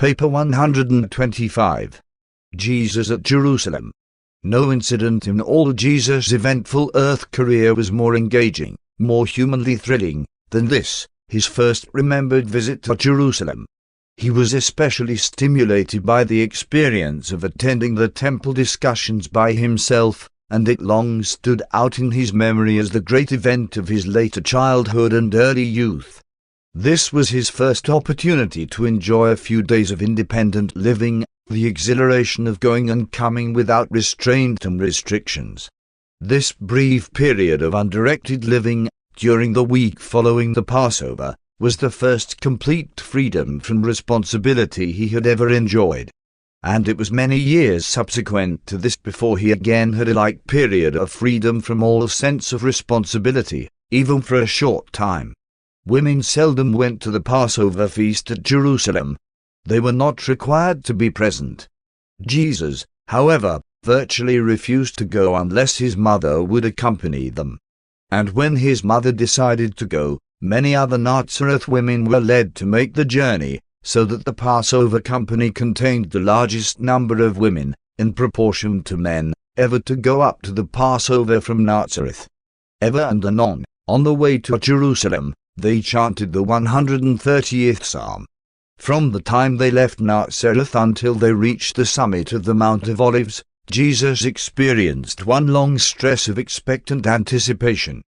Paper 125. Jesus at Jerusalem. No incident in all Jesus' eventful earth career was more engaging, more humanly thrilling, than this, his first remembered visit to Jerusalem. He was especially stimulated by the experience of attending the temple discussions by himself, and it long stood out in his memory as the great event of his later childhood and early youth. This was his first opportunity to enjoy a few days of independent living, the exhilaration of going and coming without restraint and restrictions. This brief period of undirected living, during the week following the Passover, was the first complete freedom from responsibility he had ever enjoyed. And it was many years subsequent to this before he again had a like period of freedom from all sense of responsibility, even for a short time. Women seldom went to the Passover feast at Jerusalem. They were not required to be present. Jesus, however, virtually refused to go unless his mother would accompany them. And when his mother decided to go, many other Nazareth women were led to make the journey, so that the Passover company contained the largest number of women, in proportion to men, ever to go up to the Passover from Nazareth. Ever and anon, on the way to Jerusalem, they chanted the 130th Psalm. From the time they left Nazareth until they reached the summit of the Mount of Olives, Jesus experienced one long stress of expectant anticipation.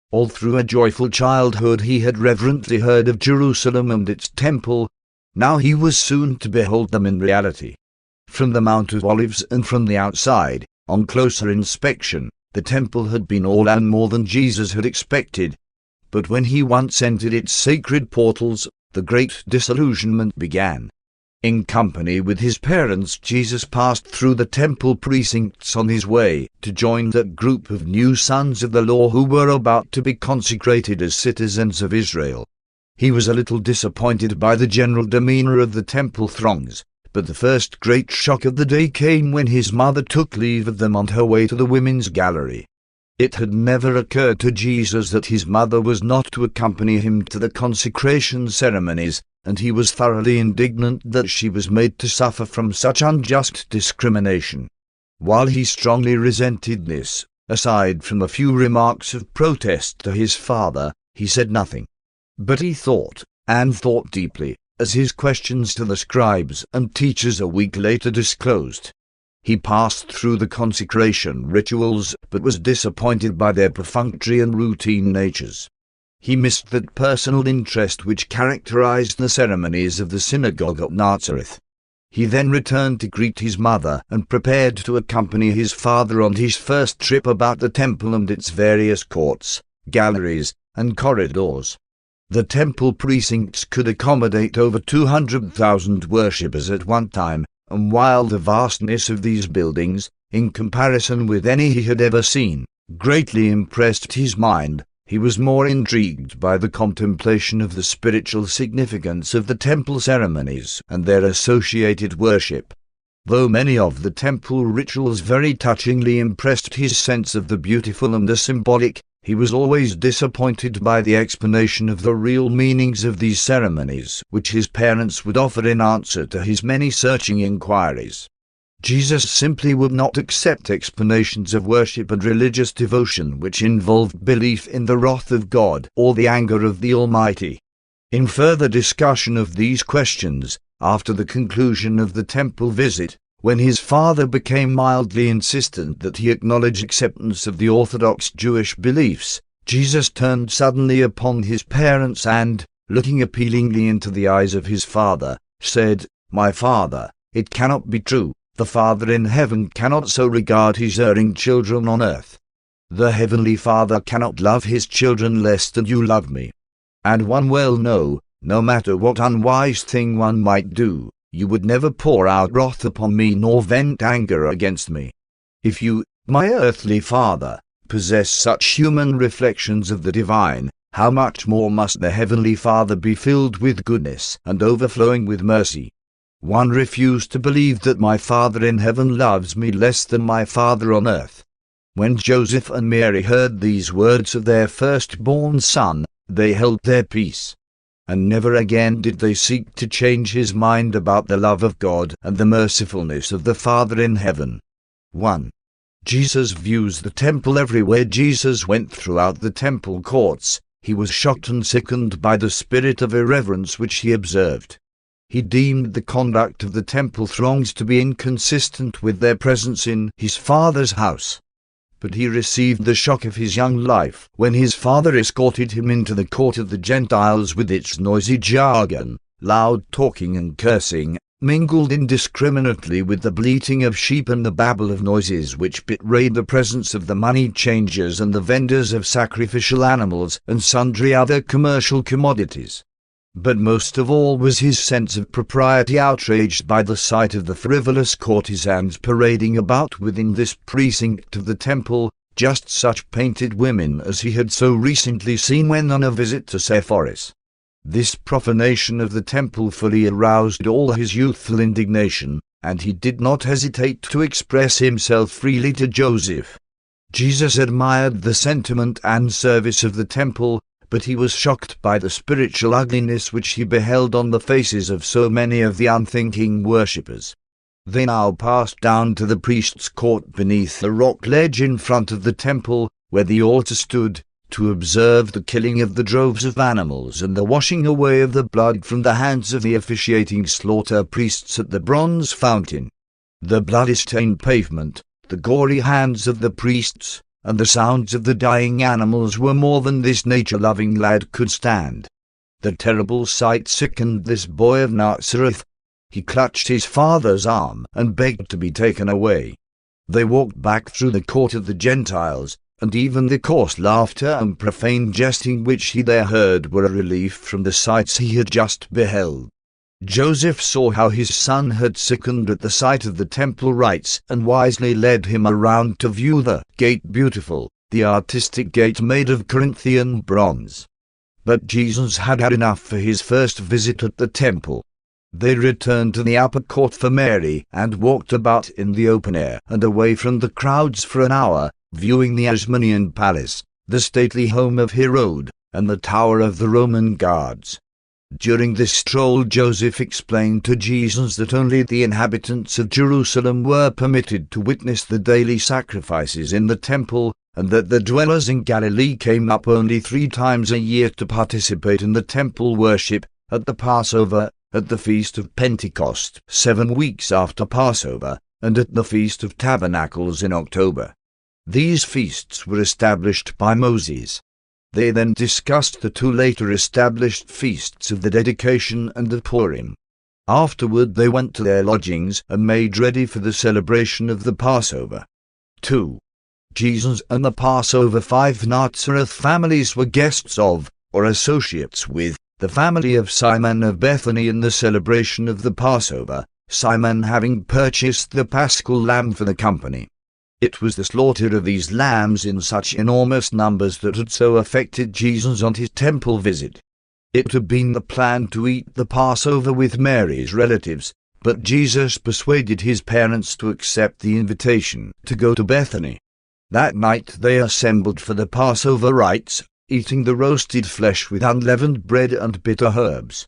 All through a joyful childhood he had reverently heard of Jerusalem and its temple. Now he was soon to behold them in reality. From the Mount of Olives and from the outside, on closer inspection, the temple had been all and more than Jesus had expected. But when he once entered its sacred portals, the great disillusionment began. In company with his parents, Jesus passed through the temple precincts on his way to join that group of new sons of the law who were about to be consecrated as citizens of Israel. He was a little disappointed by the general demeanor of the temple throngs, but the first great shock of the day came when his mother took leave of them on her way to the women's gallery. It had never occurred to Jesus that his mother was not to accompany him to the consecration ceremonies, and he was thoroughly indignant that she was made to suffer from such unjust discrimination. While he strongly resented this, aside from a few remarks of protest to his father, he said nothing. But he thought, and thought deeply, as his questions to the scribes and teachers a week later disclosed. He passed through the consecration rituals, but was disappointed by their perfunctory and routine natures. He missed that personal interest which characterized the ceremonies of the synagogue at Nazareth. He then returned to greet his mother and prepared to accompany his father on his first trip about the temple and its various courts, galleries, and corridors. The temple precincts could accommodate over 200,000 worshippers at one time, and while the vastness of these buildings, in comparison with any he had ever seen, greatly impressed his mind, he was more intrigued by the contemplation of the spiritual significance of the temple ceremonies and their associated worship. Though many of the temple rituals very touchingly impressed his sense of the beautiful and the symbolic, he was always disappointed by the explanation of the real meanings of these ceremonies, which his parents would offer in answer to his many searching inquiries. Jesus simply would not accept explanations of worship and religious devotion which involved belief in the wrath of God or the anger of the Almighty. In further discussion of these questions, after the conclusion of the temple visit, when his father became mildly insistent that he acknowledge acceptance of the Orthodox Jewish beliefs, Jesus turned suddenly upon his parents and, looking appealingly into the eyes of his father, said, "My father, it cannot be true. The Father in heaven cannot so regard his erring children on earth. The Heavenly Father cannot love his children less than you love me. And one well know, no matter what unwise thing one might do, you would never pour out wrath upon me nor vent anger against me. If you, my earthly father, possess such human reflections of the divine, how much more must the Heavenly Father be filled with goodness and overflowing with mercy? One refused to believe that my Father in heaven loves me less than my Father on earth." When Joseph and Mary heard these words of their firstborn son, they held their peace. and never again did they seek to change his mind about the love of God and the mercifulness of the Father in heaven. 1. Jesus views the temple. Everywhere Jesus went throughout the temple courts, he was shocked and sickened by the spirit of irreverence which he observed. He deemed the conduct of the temple throngs to be inconsistent with their presence in his Father's house. But he received the shock of his young life when his father escorted him into the court of the Gentiles with its noisy jargon, loud talking and cursing, mingled indiscriminately with the bleating of sheep and the babble of noises which betrayed the presence of the money changers and the vendors of sacrificial animals and sundry other commercial commodities. But most of all was his sense of propriety outraged by the sight of the frivolous courtesans parading about within this precinct of the temple, just such painted women as he had so recently seen when on a visit to Sepphoris. This profanation of the temple fully aroused all his youthful indignation, and he did not hesitate to express himself freely to Joseph. Jesus admired the sentiment and service of the temple, but he was shocked by the spiritual ugliness which he beheld on the faces of so many of the unthinking worshippers. They now passed down to the priest's court beneath the rock ledge in front of the temple, where the altar stood, to observe the killing of the droves of animals and the washing away of the blood from the hands of the officiating slaughter priests at the bronze fountain. The blood-stained pavement, the gory hands of the priests, and the sounds of the dying animals were more than this nature-loving lad could stand. The terrible sight sickened this boy of Nazareth. He clutched his father's arm and begged to be taken away. They walked back through the court of the Gentiles, and even the coarse laughter and profane jesting which he there heard were a relief from the sights he had just beheld. Joseph saw how his son had sickened at the sight of the temple rites and wisely led him around to view the Gate Beautiful, the artistic gate made of Corinthian bronze. But Jesus had had enough for his first visit at the temple. They returned to the upper court for Mary and walked about in the open air and away from the crowds for an hour, viewing the Asmonean palace, the stately home of Herod, and the tower of the Roman guards. During this stroll Joseph explained to Jesus that only the inhabitants of Jerusalem were permitted to witness the daily sacrifices in the temple, and that the dwellers in Galilee came up only 3 times a year to participate in the temple worship, at the Passover, at the Feast of Pentecost 7 weeks after Passover, and at the Feast of Tabernacles in October. These feasts were established by Moses. They then discussed the 2 later established feasts of the Dedication and the Purim. Afterward they went to their lodgings and made ready for the celebration of the Passover. 2. Jesus and the Passover. 5 Nazareth families were guests of, or associates with, the family of Simon of Bethany in the celebration of the Passover, Simon having purchased the paschal lamb for the company. It was the slaughter of these lambs in such enormous numbers that had so affected Jesus on his temple visit. It had been the plan to eat the Passover with Mary's relatives, but Jesus persuaded his parents to accept the invitation to go to Bethany. That night they assembled for the Passover rites, eating the roasted flesh with unleavened bread and bitter herbs.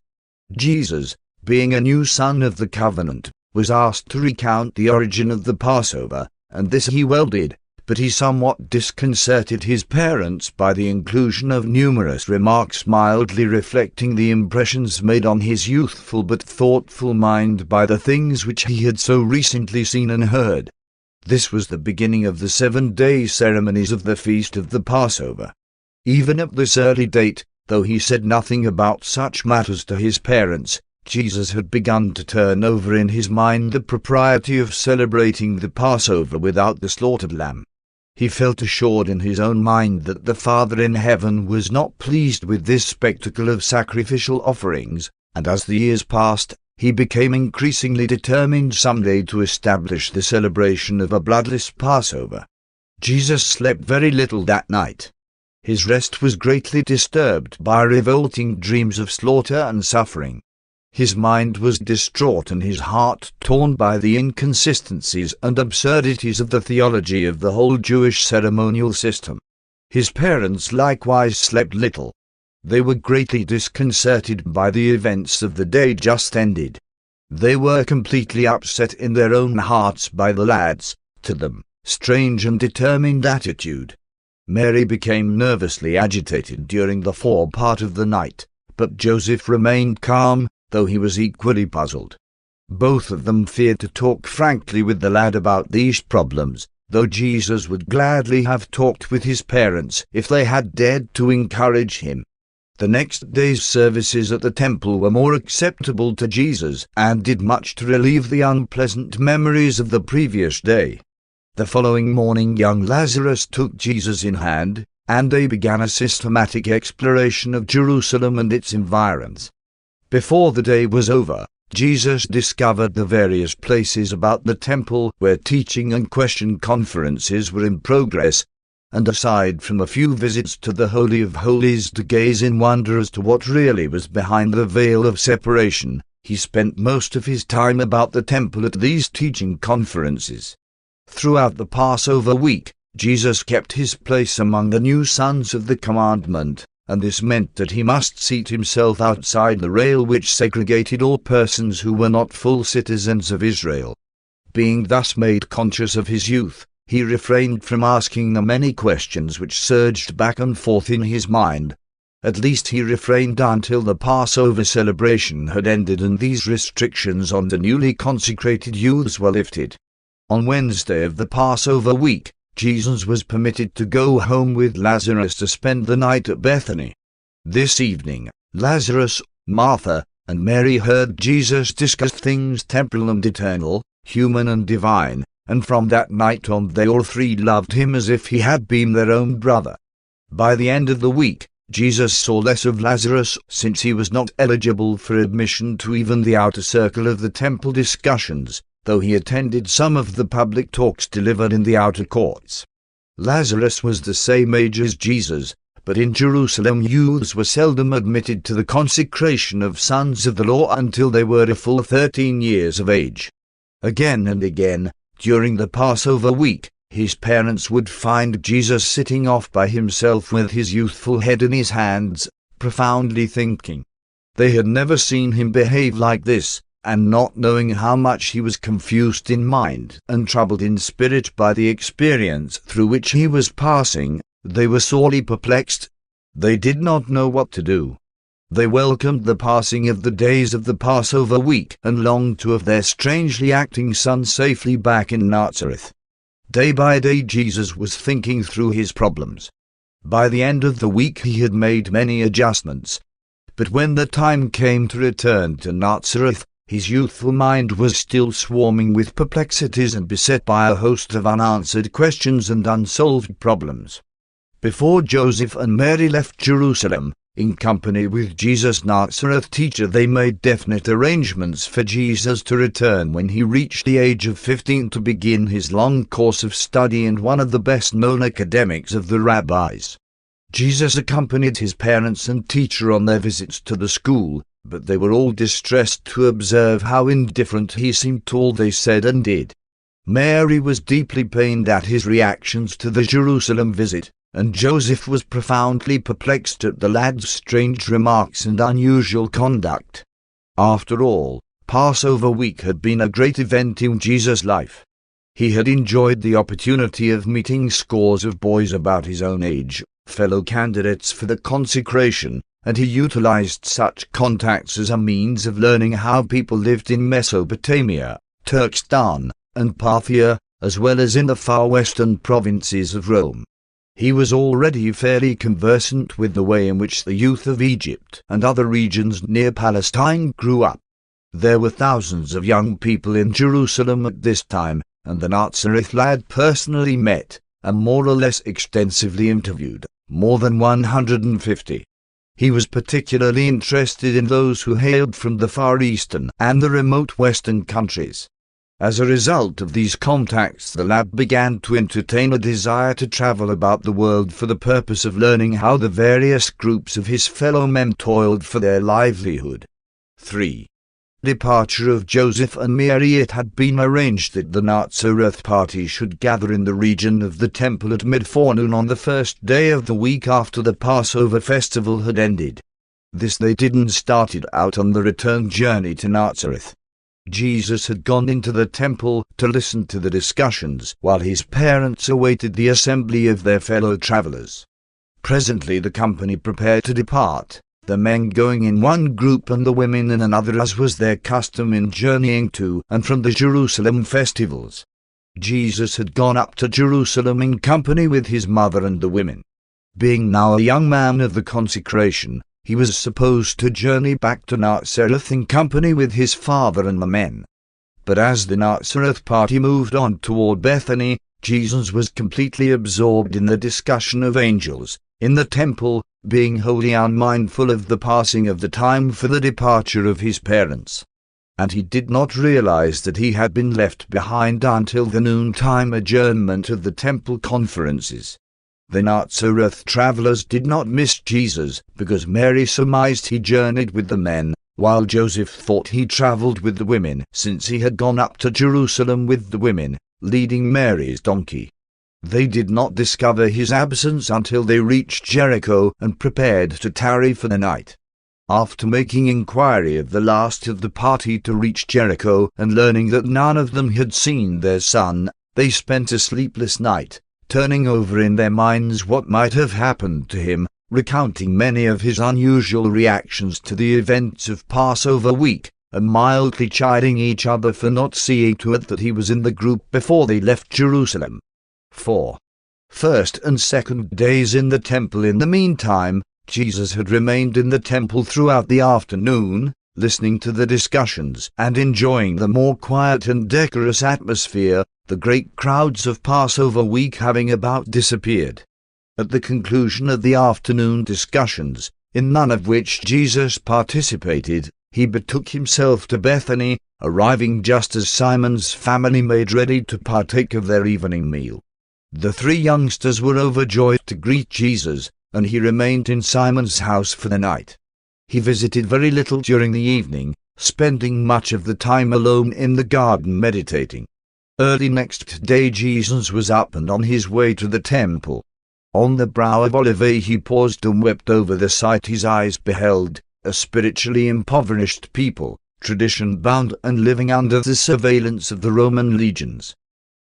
Jesus, being a new son of the covenant, was asked to recount the origin of the Passover, and this he well did, but he somewhat disconcerted his parents by the inclusion of numerous remarks mildly reflecting the impressions made on his youthful but thoughtful mind by the things which he had so recently seen and heard. This was the beginning of the 7-day ceremonies of the Feast of the Passover. Even at this early date, though he said nothing about such matters to his parents, Jesus had begun to turn over in his mind the propriety of celebrating the Passover without the slaughtered lamb. He felt assured in his own mind that the Father in heaven was not pleased with this spectacle of sacrificial offerings, and as the years passed, he became increasingly determined someday to establish the celebration of a bloodless Passover. Jesus slept very little that night. His rest was greatly disturbed by revolting dreams of slaughter and suffering. His mind was distraught and his heart torn by the inconsistencies and absurdities of the theology of the whole Jewish ceremonial system. His parents likewise slept little. They were greatly disconcerted by the events of the day just ended. They were completely upset in their own hearts by the lad's, to them, strange and determined attitude. Mary became nervously agitated during the forepart of the night, but Joseph remained calm, though he was equally puzzled. Both of them feared to talk frankly with the lad about these problems, though Jesus would gladly have talked with his parents if they had dared to encourage him. The next day's services at the temple were more acceptable to Jesus and did much to relieve the unpleasant memories of the previous day. The following morning young Lazarus took Jesus in hand, and they began a systematic exploration of Jerusalem and its environs. Before the day was over, Jesus discovered the various places about the temple where teaching and question conferences were in progress, and aside from a few visits to the Holy of Holies to gaze in wonder as to what really was behind the veil of separation, he spent most of his time about the temple at these teaching conferences. Throughout the Passover week, Jesus kept his place among the new sons of the commandment, and this meant that he must seat himself outside the rail which segregated all persons who were not full citizens of Israel. Being thus made conscious of his youth, he refrained from asking the many questions which surged back and forth in his mind. At least he refrained until the Passover celebration had ended and these restrictions on the newly consecrated youths were lifted. On Wednesday of the Passover week, Jesus was permitted to go home with Lazarus to spend the night at Bethany. This evening, Lazarus, Martha, and Mary heard Jesus discuss things temporal and eternal, human and divine, and from that night on they all three loved him as if he had been their own brother. By the end of the week, Jesus saw less of Lazarus since he was not eligible for admission to even the outer circle of the temple discussions, though he attended some of the public talks delivered in the outer courts. Lazarus was the same age as Jesus, but in Jerusalem youths were seldom admitted to the consecration of sons of the law until they were a full 13 years of age. Again and again, during the Passover week, his parents would find Jesus sitting off by himself with his youthful head in his hands, profoundly thinking. They had never seen him behave like this, and not knowing how much he was confused in mind and troubled in spirit by the experience through which he was passing, they were sorely perplexed. They did not know what to do. They welcomed the passing of the days of the Passover week and longed to have their strangely acting son safely back in Nazareth. Day by day Jesus was thinking through his problems. By the end of the week he had made many adjustments. But when the time came to return to Nazareth, his youthful mind was still swarming with perplexities and beset by a host of unanswered questions and unsolved problems. Before Joseph and Mary left Jerusalem, in company with Jesus' Nazareth teacher, they made definite arrangements for Jesus to return when he reached the age of 15 to begin his long course of study and one of the best-known academics of the rabbis. Jesus accompanied his parents and teacher on their visits to the school, but they were all distressed to observe how indifferent he seemed to all they said and did. Mary was deeply pained at his reactions to the Jerusalem visit, and Joseph was profoundly perplexed at the lad's strange remarks and unusual conduct. After all, Passover week had been a great event in Jesus' life. He had enjoyed the opportunity of meeting scores of boys about his own age, fellow candidates for the consecration, and he utilized such contacts as a means of learning how people lived in Mesopotamia, Turkestan, and Parthia, as well as in the far western provinces of Rome. He was already fairly conversant with the way in which the youth of Egypt and other regions near Palestine grew up. There were thousands of young people in Jerusalem at this time, and the Nazareth lad personally met, and more or less extensively interviewed, more than 150. He was particularly interested in those who hailed from the Far Eastern and the remote Western countries. As a result of these contacts, the lad began to entertain a desire to travel about the world for the purpose of learning how the various groups of his fellow men toiled for their livelihood. 3. departure of Joseph and Mary. It had been arranged that the Nazareth party should gather in the region of the temple at mid-forenoon on the first day of the week after the Passover festival had ended. This they did and started out on the return journey to Nazareth. Jesus had gone into the temple to listen to the discussions while his parents awaited the assembly of their fellow travelers. Presently the company prepared to depart, the men going in one group and the women in another, as was their custom in journeying to and from the Jerusalem festivals. Jesus had gone up to Jerusalem in company with his mother and the women. Being now a young man of the consecration, he was supposed to journey back to Nazareth in company with his father and the men. But as the Nazareth party moved on toward Bethany, Jesus was completely absorbed in the discussion of angels in the temple, being wholly unmindful of the passing of the time for the departure of his parents. And he did not realize that he had been left behind until the noontime adjournment of the temple conferences. The Nazareth travelers did not miss Jesus, because Mary surmised he journeyed with the men, while Joseph thought he traveled with the women, since he had gone up to Jerusalem with the women, leading Mary's donkey. They did not discover his absence until they reached Jericho and prepared to tarry for the night. After making inquiry of the last of the party to reach Jericho and learning that none of them had seen their son, they spent a sleepless night, turning over in their minds what might have happened to him, recounting many of his unusual reactions to the events of Passover week, and mildly chiding each other for not seeing to it that he was in the group before they left Jerusalem. 4. First and second days in the temple. In the meantime, Jesus had remained in the temple throughout the afternoon, listening to the discussions and enjoying the more quiet and decorous atmosphere, the great crowds of Passover week having about disappeared. At the conclusion of the afternoon discussions, in none of which Jesus participated, he betook himself to Bethany, arriving just as Simon's family made ready to partake of their evening meal. The three youngsters were overjoyed to greet Jesus, and he remained in Simon's house for the night. He visited very little during the evening, spending much of the time alone in the garden meditating. Early next day Jesus was up and on his way to the temple. On the brow of Olivet he paused and wept over the sight his eyes beheld, a spiritually impoverished people, tradition-bound and living under the surveillance of the Roman legions.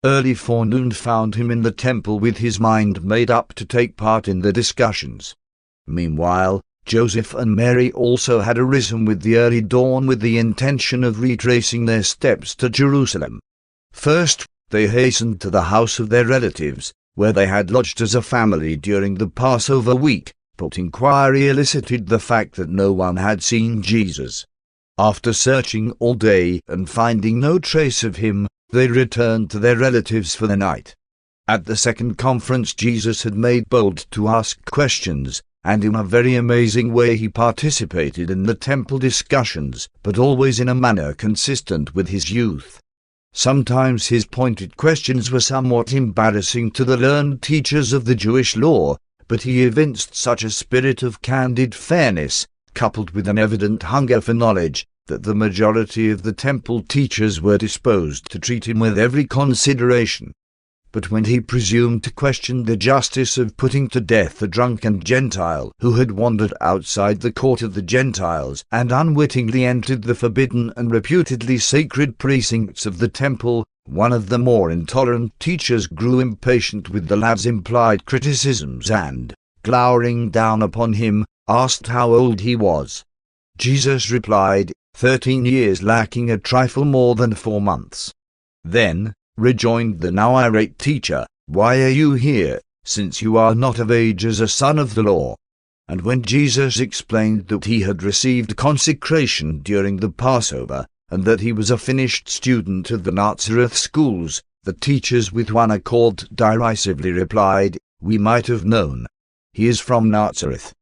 Early forenoon found him in the temple with his mind made up to take part in the discussions. Meanwhile, Joseph and Mary also had arisen with the early dawn with the intention of retracing their steps to Jerusalem. First, they hastened to the house of their relatives, where they had lodged as a family during the Passover week, but inquiry elicited the fact that no one had seen Jesus. After searching all day and finding no trace of him, they returned to their relatives for the night. At the second conference Jesus had made bold to ask questions, and in a very amazing way he participated in the temple discussions, but always in a manner consistent with his youth. Sometimes his pointed questions were somewhat embarrassing to the learned teachers of the Jewish law, but he evinced such a spirit of candid fairness, coupled with an evident hunger for knowledge, that the majority of the temple teachers were disposed to treat him with every consideration. But when he presumed to question the justice of putting to death a drunken Gentile who had wandered outside the court of the Gentiles and unwittingly entered the forbidden and reputedly sacred precincts of the temple, one of the more intolerant teachers grew impatient with the lad's implied criticisms and, glowering down upon him, asked how old he was. Jesus replied, 13 years lacking a trifle more than 4 months. Then, rejoined the now irate teacher, why are you here, since you are not of age as a son of the law? And when Jesus explained that he had received consecration during the Passover, and that he was a finished student of the Nazareth schools, the teachers with one accord derisively replied, we might have known. He is from Nazareth.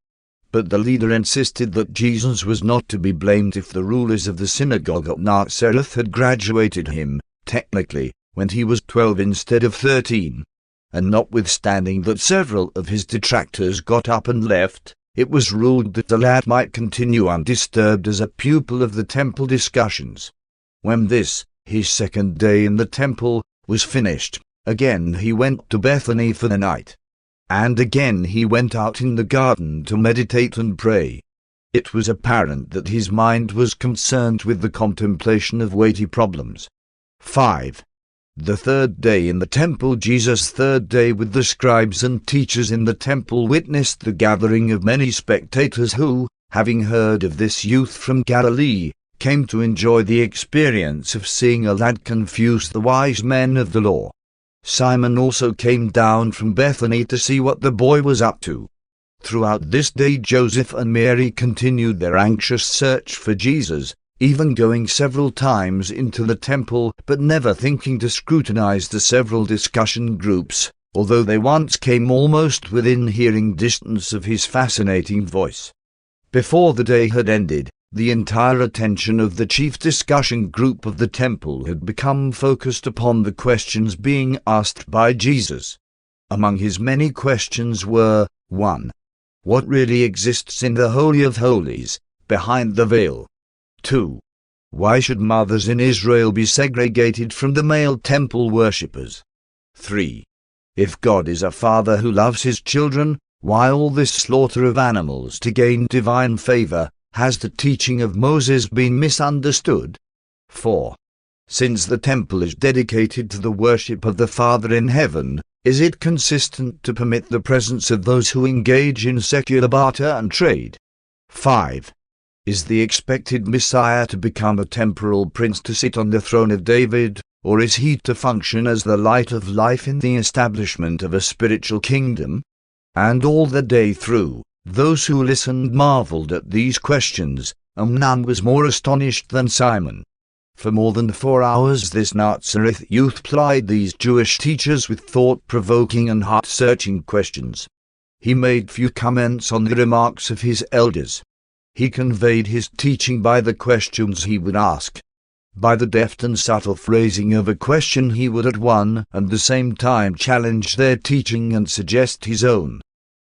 But the leader insisted that Jesus was not to be blamed if the rulers of the synagogue at Nazareth had graduated him, technically, when he was 12 instead of 13. And notwithstanding that several of his detractors got up and left, it was ruled that the lad might continue undisturbed as a pupil of the temple discussions. When this, his second day in the temple, was finished, again he went to Bethany for the night. And again he went out in the garden to meditate and pray. It was apparent that his mind was concerned with the contemplation of weighty problems. 5. The third day in the temple. Jesus' third day with the scribes and teachers in the temple witnessed the gathering of many spectators who, having heard of this youth from Galilee, came to enjoy the experience of seeing a lad confuse the wise men of the law. Simon also came down from Bethany to see what the boy was up to. Throughout this day Joseph and Mary continued their anxious search for Jesus, even going several times into the temple, but never thinking to scrutinize the several discussion groups, although they once came almost within hearing distance of his fascinating voice. Before the day had ended, the entire attention of the chief discussion group of the temple had become focused upon the questions being asked by Jesus. Among his many questions were, 1. What really exists in the Holy of Holies, behind the veil? 2. Why should mothers in Israel be segregated from the male temple worshippers? 3. If God is a father who loves his children, why all this slaughter of animals to gain divine favor? Has the teaching of Moses been misunderstood? 4. Since the temple is dedicated to the worship of the Father in heaven, is it consistent to permit the presence of those who engage in secular barter and trade? 5. Is the expected Messiah to become a temporal prince to sit on the throne of David, or is he to function as the light of life in the establishment of a spiritual kingdom? And all the day through, those who listened marveled at these questions, and none was more astonished than Simon. For more than 4 hours this Nazareth youth plied these Jewish teachers with thought-provoking and heart-searching questions. He made few comments on the remarks of his elders. He conveyed his teaching by the questions he would ask. By the deft and subtle phrasing of a question he would at one and the same time challenge their teaching and suggest his own.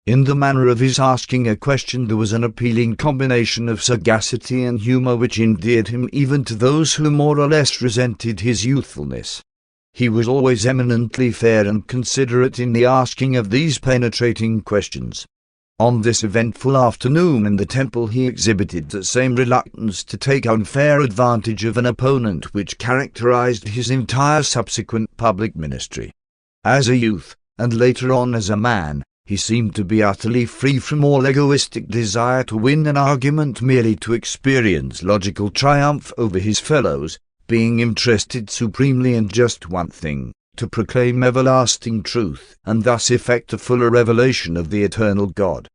In the manner of his asking a question there was an appealing combination of sagacity and humor which endeared him even to those who more or less resented his youthfulness. He was always eminently fair and considerate in the asking of these penetrating questions. On this eventful afternoon in the temple he exhibited the same reluctance to take unfair advantage of an opponent which characterized his entire subsequent public ministry. As a youth, and later on as a man, he seemed to be utterly free from all egoistic desire to win an argument merely to experience logical triumph over his fellows, being interested supremely in just one thing, to proclaim everlasting truth, and thus effect a fuller revelation of the eternal God.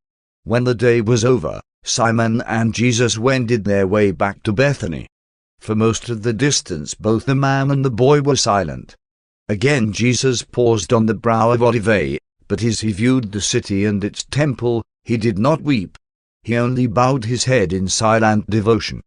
When the day was over, Simon and Jesus wended their way back to Bethany. For most of the distance both the man and the boy were silent. Again Jesus paused on the brow of Olivet, but as he viewed the city and its temple, he did not weep. He only bowed his head in silent devotion.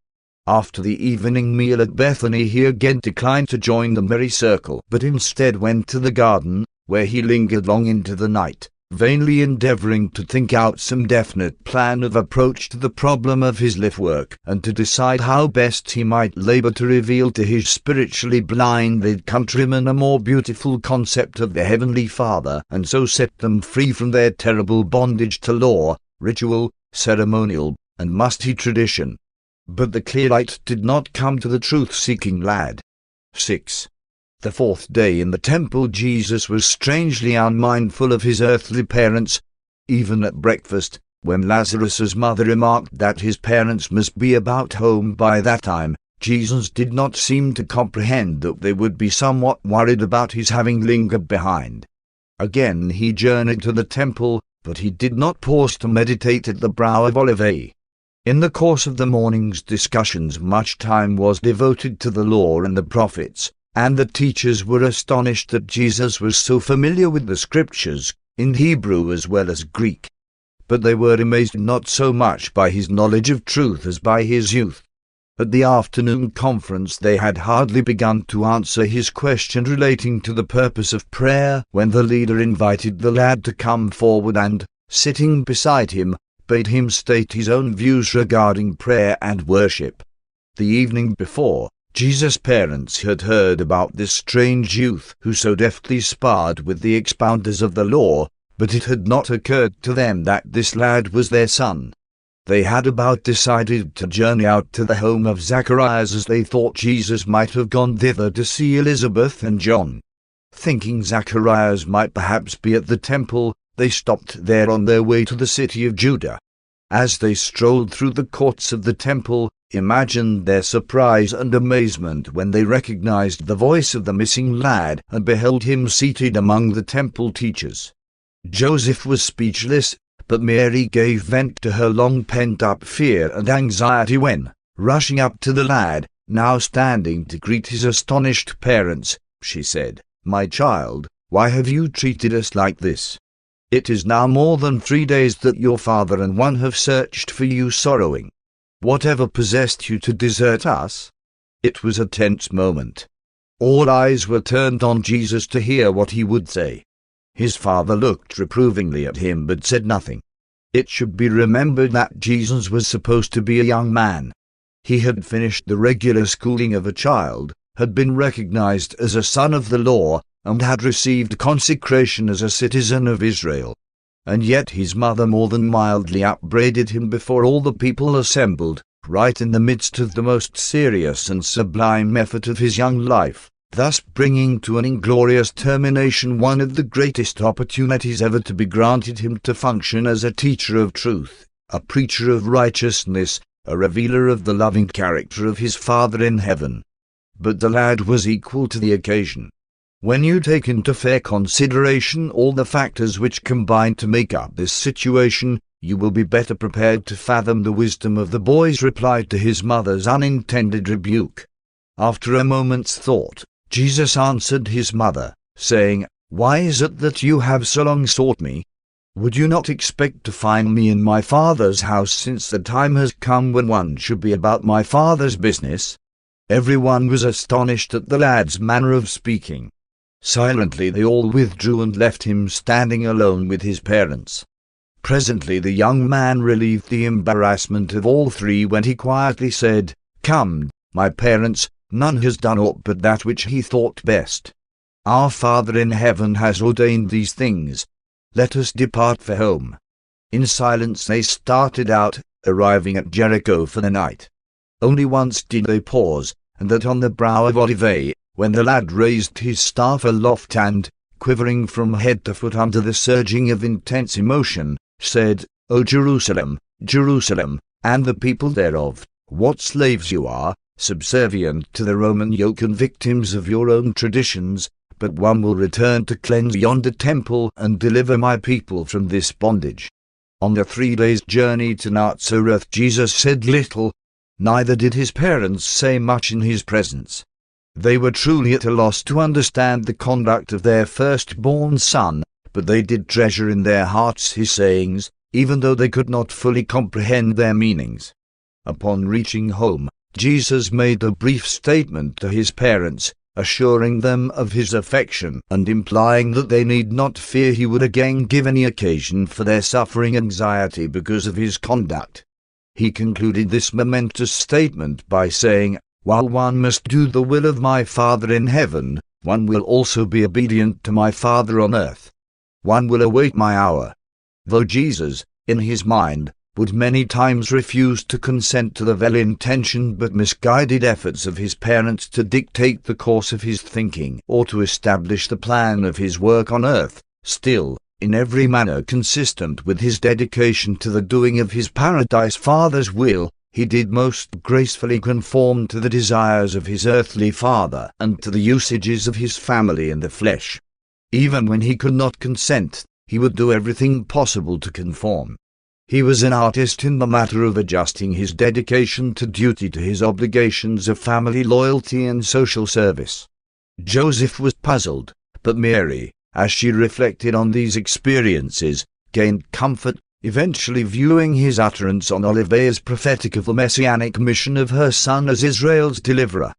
After the evening meal at Bethany he again declined to join the merry circle, but instead went to the garden, where he lingered long into the night, vainly endeavoring to think out some definite plan of approach to the problem of his life work, and to decide how best he might labor to reveal to his spiritually blinded countrymen a more beautiful concept of the Heavenly Father, and so set them free from their terrible bondage to law, ritual, ceremonial, and musty tradition. But the clear light did not come to the truth-seeking lad. 6. The fourth day in the temple Jesus was strangely unmindful of his earthly parents. Even at breakfast, when Lazarus's mother remarked that his parents must be about home by that time, Jesus did not seem to comprehend that they would be somewhat worried about his having lingered behind. Again he journeyed to the temple, but he did not pause to meditate at the brow of Olivet. In the course of the morning's discussions much time was devoted to the law and the prophets, and the teachers were astonished that Jesus was so familiar with the Scriptures, in Hebrew as well as Greek. But they were amazed not so much by his knowledge of truth as by his youth. At the afternoon conference they had hardly begun to answer his question relating to the purpose of prayer, when the leader invited the lad to come forward and, sitting beside him, bade him state his own views regarding prayer and worship. The evening before, Jesus' parents had heard about this strange youth who so deftly sparred with the expounders of the law, but it had not occurred to them that this lad was their son. They had about decided to journey out to the home of Zacharias, as they thought Jesus might have gone thither to see Elizabeth and John. Thinking Zacharias might perhaps be at the temple, they stopped there on their way to the city of Judah. As they strolled through the courts of the temple, imagine their surprise and amazement when they recognized the voice of the missing lad and beheld him seated among the temple teachers. Joseph was speechless, but Mary gave vent to her long pent-up fear and anxiety when, rushing up to the lad, now standing to greet his astonished parents, she said, "My child, why have you treated us like this? It is now more than 3 days that your father and one have searched for you sorrowing. Whatever possessed you to desert us?" It was a tense moment. All eyes were turned on Jesus to hear what he would say. His father looked reprovingly at him but said nothing. It should be remembered that Jesus was supposed to be a young man. He had finished the regular schooling of a child, had been recognized as a son of the law, and had received consecration as a citizen of Israel. And yet his mother more than mildly upbraided him before all the people assembled, right in the midst of the most serious and sublime effort of his young life, thus bringing to an inglorious termination one of the greatest opportunities ever to be granted him to function as a teacher of truth, a preacher of righteousness, a revealer of the loving character of his Father in heaven. But the lad was equal to the occasion. When you take into fair consideration all the factors which combine to make up this situation, you will be better prepared to fathom the wisdom of the boy's reply to his mother's unintended rebuke. After a moment's thought, Jesus answered his mother, saying, "Why is it that you have so long sought me? Would you not expect to find me in my Father's house, since the time has come when one should be about my Father's business?" Everyone was astonished at the lad's manner of speaking. Silently they all withdrew and left him standing alone with his parents. Presently the young man relieved the embarrassment of all three when he quietly said, "Come, my parents, none has done aught but that which he thought best. Our Father in heaven has ordained these things. Let us depart for home." In silence they started out, arriving at Jericho for the night. Only once did they pause, and that on the brow of Olivet, when the lad raised his staff aloft and, quivering from head to foot under the surging of intense emotion, said, "O Jerusalem, Jerusalem, and the people thereof, what slaves you are, subservient to the Roman yoke and victims of your own traditions, but one will return to cleanse yonder temple and deliver my people from this bondage." On the 3 days' journey to Nazareth Jesus said little, neither did his parents say much in his presence. They were truly at a loss to understand the conduct of their firstborn son, but they did treasure in their hearts his sayings, even though they could not fully comprehend their meanings. Upon reaching home, Jesus made a brief statement to his parents, assuring them of his affection and implying that they need not fear he would again give any occasion for their suffering anxiety because of his conduct. He concluded this momentous statement by saying, "While one must do the will of my Father in heaven, one will also be obedient to my Father on earth. One will await my hour." Though Jesus, in his mind, would many times refuse to consent to the well-intentioned but misguided efforts of his parents to dictate the course of his thinking or to establish the plan of his work on earth, still, in every manner consistent with his dedication to the doing of his Paradise Father's will, he did most gracefully conform to the desires of his earthly father and to the usages of his family in the flesh. Even when he could not consent, he would do everything possible to conform. He was an artist in the matter of adjusting his dedication to duty to his obligations of family loyalty and social service. Joseph was puzzled, but Mary, as she reflected on these experiences, gained comfort, eventually viewing his utterance on Olivet as prophetic of the messianic mission of her son as Israel's deliverer.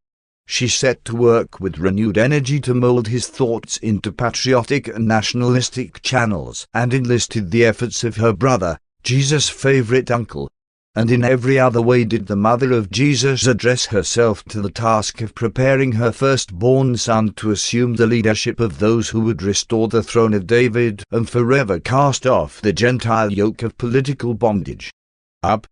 She set to work with renewed energy to mold his thoughts into patriotic and nationalistic channels, and enlisted the efforts of her brother, Jesus' favorite uncle. And in every other way did the mother of Jesus address herself to the task of preparing her firstborn son to assume the leadership of those who would restore the throne of David and forever cast off the Gentile yoke of political bondage. Up,